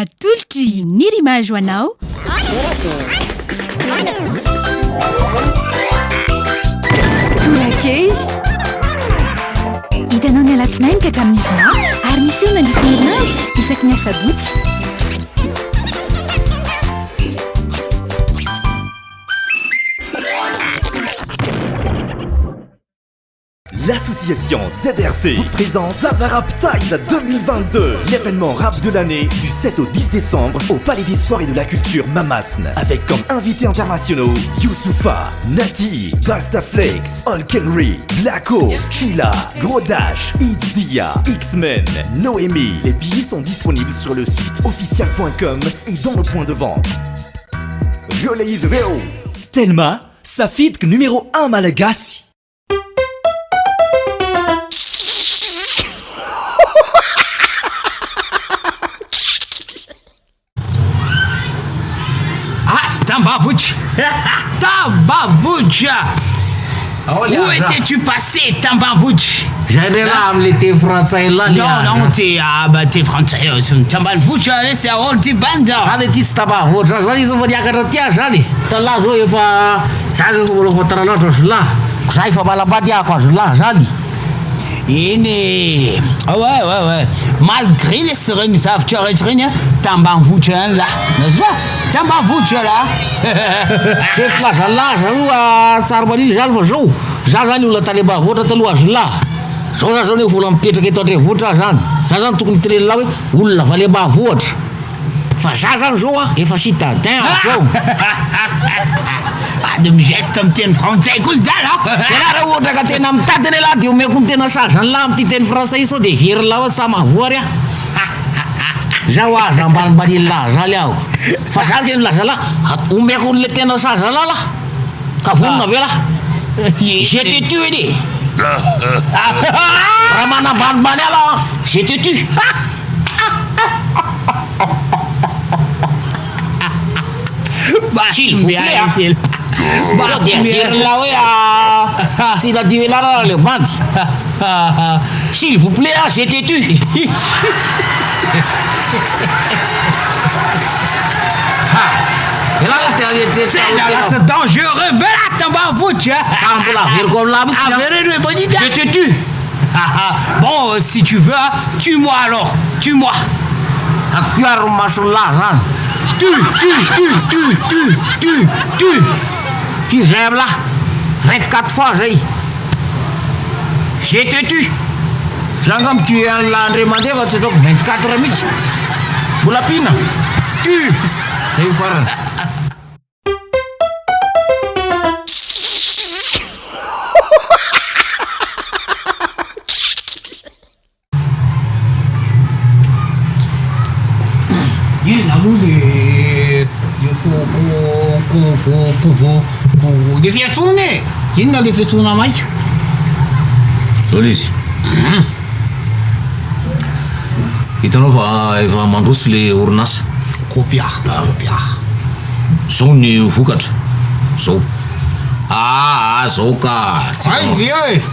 atolotry ny rimazo anao torakey hitanao ny alatsinainy ka hatramin'izy ma ary misy eo nandrisy herinandro isaky ny asabotsy L'association ZRT vous présente Zaza Rap Tides 2022, l'événement rap de l'année du 7 au 10 décembre au Palais des Sports et de la Culture Mamasne, avec comme invités internationaux Youssoufa, Nati, Bastaflex, Olkenry, Blacko, Chila, Gros Dash, It's Dia, X-Men, Noémie. Les billets sont disponibles sur le site official.com et dans le point de vente. Violet is Véo. Telma, Safid numéro 1 Malagasy. Tambavouch. Tambavouch. Où étais-tu passé, Tambavouch? J'allais là, me l'été français là. Non, t'es français. Tambavouch, c'est à Orti Banda. Ça les titres Tambavouch. Ça ils ont dit à Karatia, j'allais. T'as là, je vais faire. Ça, je vais faire là, je là. Ça, il faut pas la battre, quoi, je là, j'allais. Ouais. Malgré les sereines savent tu arrêtes rien, Tambavouch là. N'est-ce pas? Tambavouch là. C'est là, j'allou à Sarbanil, j'allou joue. J'allou la taliba, votre talouage là. Soza zao vola mipetraka eto Andrenivohitra zany. Za zany tokony tirena hoe olona valy ambanivohitra. Fa za zany zao efa citadin zao. De geste am teny français koa dala. Tena raha ohatra ka tena mitady ne lahy de omeko ny tena sazany lahy amity teny français sao de very lahy sa mahavoary a. Zao aza ambanimbany lahy zaly aho. Fa za teny laza lahy omeko le tena saza lahy lahy. Ka vonona ve lahy. J'étais tué edy. Raha manambanimbany ala j'étais tué. S'il vous plaît. Là, s'il a dit là, le band. S'il vous plaît, j'étais tu. C'est dangereux, mais là, Tambavouch. J'étais tu. Bon, si tu veux, tue-moi alors. Tue-moi. Tu as remarqué là, Tu. Qui j'aime là 24 fois j'ai te tu. J'ai comme tu es l'André Mandé, c'est donc 24 minutes. Vous la pine. Tu. C'est une fois. Le fiatsone inona le fiatsona maika zao izy hitanao fa efa mandroso le orinasa kopia zao ny vokatra zao zao ka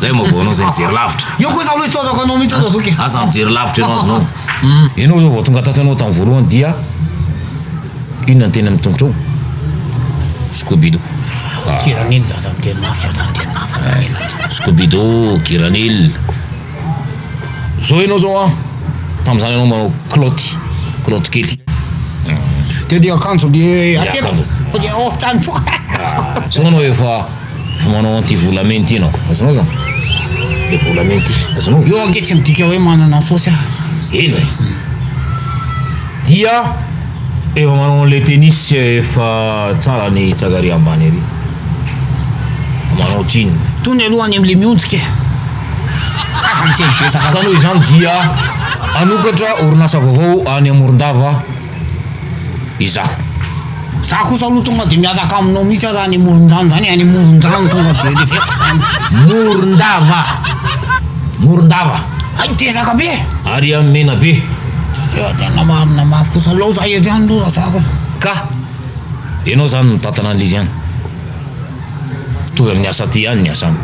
zay mavoanao zay mijery lavitra io koa zao loha tsotako anao mihitsy aza zoky asa mijery lavitra ianao azonao ianao zao vao tonga tatanao tamin'ny voalohany dia inona ny tena mitongotra ao Scooby-Doo. Kiranil lazam teny mafia zany teny mafia. Scooby-Doo, Kiranil. Zao ianao zao tamin'izany ianao manao kilaoty kely. Teo dia akanjo le atreto. Dia tanjo. Zao anao efa manao anti-volamenty ianao. Azonao zany. Le volamenty. Azonao. Io anke tsy midika hoe manana saosy Izy. Dia efa manao le tennis efa tsara ny tsagary ambany ery. Manao jean. Tony alohany am'le mionjika. Asa miteny betsaka. Tanao izany dia anokatra orinasa vaovao any Morondava izaho. Za kosa aloha tonga de miazaka aminao mihitsy aza any Morondrano zany any Morondrano tonga de feko zany. Morondava. Ay tesaka be. Ary amin'ny mena be. Tena marina mafy kosa lao za edy any aloha zaka. Ka ianao zany mitantana an'izy ihany. Tovy amin'ny asa ty ihany ny asany.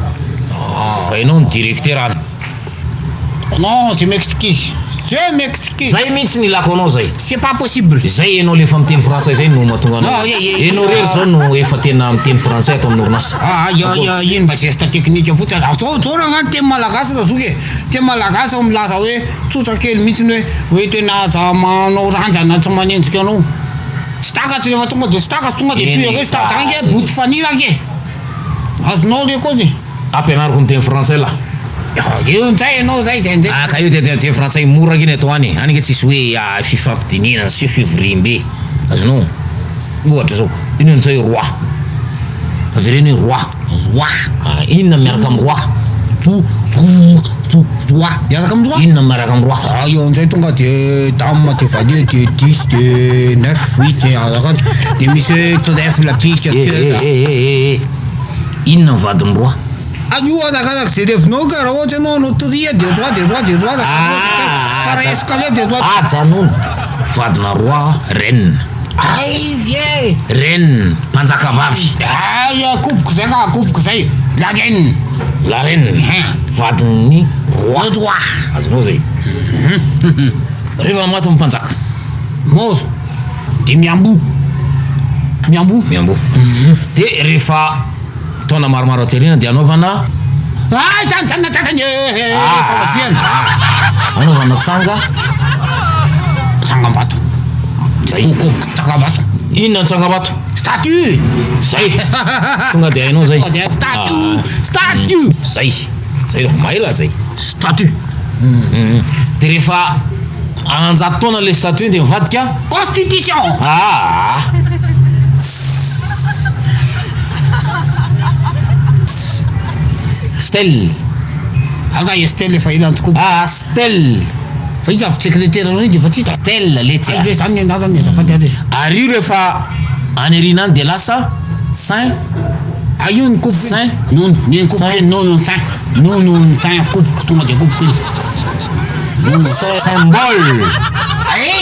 Fa ianao ny directeur any. Non, c'est m'excuse. C'est m'excuse. Zay mihitsy ny ilako anao zay. C'est pas possible. Zay ianao le efa miteny frantsay zay no mahatonga anao. Ianao rery zao no efa tena miteny frantsay ato amin'ny orinasa. Ino mba geste technique fotsiny. Zao raha teny malagasy raha zoky. Teny malagasy milaza hoe tsotra kely mihitsy hoe tena za manao randrana tsy manenjika anao. Staka tsy efa tonga de staka tonga de tuer hoe staka zange bout fanira ke. Azonao le kozy. Ampianariko miteny frantsay la. Io nzay anao zay de Ka io de frantsay mora keny atao any. Any ke tsisy hoe fifampidinina sy fivoriam-be. Azonao. Ohatra zao. Ino nzay roi. Avereny roi. Roi. Inona miaraka amin'ny roi? Roi. Miaraka amin'ny roi. Inona miaraka amin'ny roi? Io nzay tonga de dame de valet de 10 de 9 8 arakat de misy trèfle la pique que. Inona ny vadin'ny roi? Io arakaraka zay revinao ka raha ohatra anao noteria de droit para escalier de droit. Janono. Vadina roi reine. Ay vie. Reine mpanjaka vavy. Kopiko zay la reine. La reine. Vadin'ny roi. Droit. Azonao zay. Rehefa maty mpanjaka. Mozo. De miambo. De rehefa taona maromaro aterina de anaovana anaovana tsangam-bato. Zay. Tsangam-bato. Inona ny tsangam-bato? Statue. Zay. Tonga de hainao zay. Statue. Zay. Zay maila zay. Statue. De rehefa anjato taona le statue de mivadika Constitution. Stelle. Stelle efa ila antoko. Stelle. Fa io avy secrétaire anao de fa tsy hita. Stelle le tsy. Zany anarany azafady azy. Ary io rehefa anerinany de lasa saint. Io ny coupe Saint. Non saint coupe tonga de coupe kely. Symbole.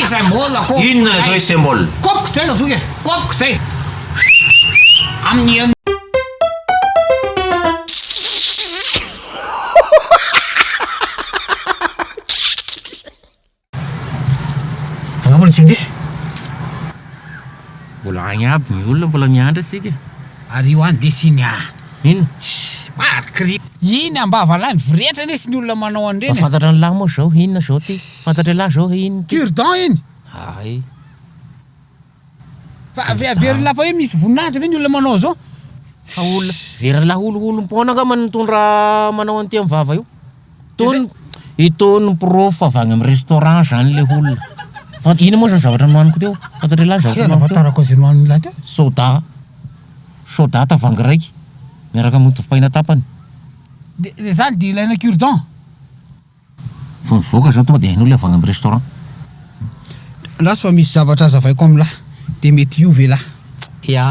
Symbole ako. Inona ny atao hoe symbole? Coupe zay la zoky. Coupe zay. Amin'ny Mbola agny aby ny olona mbola miandry asika. Ary io any desiny Ino? marikry. Iny ambavalany viretra lesy ny olona manao an'ireny. Fantatra ny lahy moa zao inona zao ty. Fantatra lahy zao inona ty. Cure-dent iny. Ay. Fa avery lafa hoe misy voninahitra ve ny olona manao zao. Fa olona vera lahy olo-olo-pona ka mitondra manao an'ity amin'ny vava io. Itony prof avy any amin'ny restaurant zany le olona. Fa ino moa zany zavatra nohaniko teo? Fantatra lahy zavatra nohaniko teo? Fatarako zay nohaniny lahy teo. Soda tavangy raiky. Miaraka motopaina tapany. De zany de ilaina cure-dent. Fa mivoaka zao tonga de hain'olona avy any amin'ny restaurant. Lasy fa misy zavatra azavaiko amin'lahy. De mety iove lahy.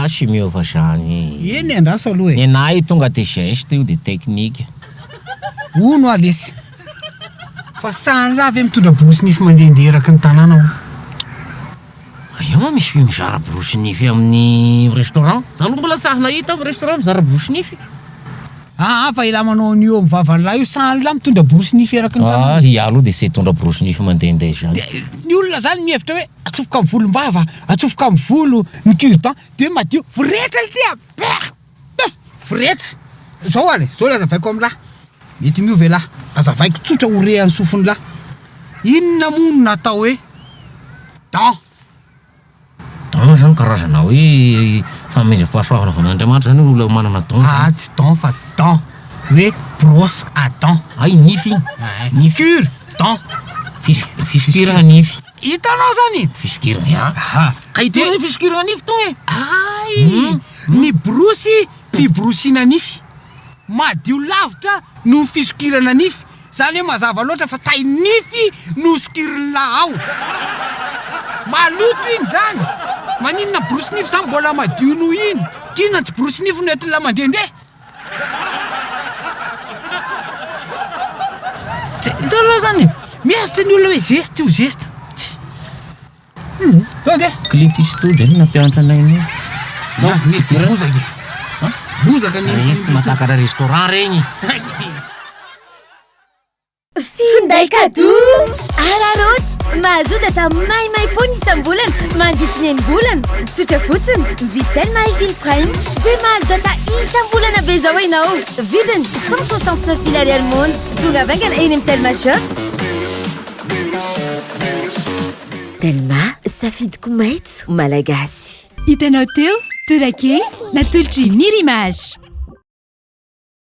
Sy miova zany. Eny andraso aloha Ny anahy tonga de geste io de technique. Ono alesy. Fa sany raha ve mitondra borosy nify mandehandeha eraky ny tanàna ho. Io ma misy mizara borosy nify amin'ny restaurant? Zany mbola sahy nahita amin'ny restaurant mizara borosy nify. Fa ila manao an'io amin'ny vavan'lahy io sany lahy mitondra borosy nify eraky ny tanàna. Ia aloha de sy hitondra borosy nify mandehandeha zany. Ny olona zany mihevitra hoe atsofoka amin'ny volom-bava, atsofoka amin'ny volo ny cure-dent de madio. Viretra ity viretra. Zao ale, zao le azavaiko amin'lahy. Mety miove lahy. Azavaiko tsotra horehan'ny sofiny lahy. Inona mono natao hoe dent. Dent zany karazana hoe famendram-pahasoavana avy amin'Andriamanitra zany olona manana dent. Tsy dent fa dent. Hoe brosse à dent. Ay nify. Cure-dent. Fisokirana nify. Hitanao zany? Fisokirana. Ka itony fisokirana nify to e. Ay! Ny borosy fiborosiana nify. Madio lavitra no fisokirana nify. Zany hoe mazava loatra fa tay nify no sokirina ao. Maloto iny zany. Maninona borosy nify zany mbola madio no iny. Kina tsy borosy nify no entina mandehandeha. Hitanao zany? Mieritra ny olona hoe geste io geste. Tonga de Clint Eastwood zany nampianatra anay io. Nazy mety bozaka. Bozaka ny Sy matakara restaurant regny. Finday Ay kado araroty mahazo data maimay-pony isam-bolana mandritra ny eny-bolana tsotra fotsiny mividy Telma iFin Prime dia mahazo data isam-bolana be zao ianao vidiny 169 ariary monja tonga vaingana eny amin'ny Telma Shop. Telma safidiko maitso malagasy. Hitanao teo torake natolotry Nirimage.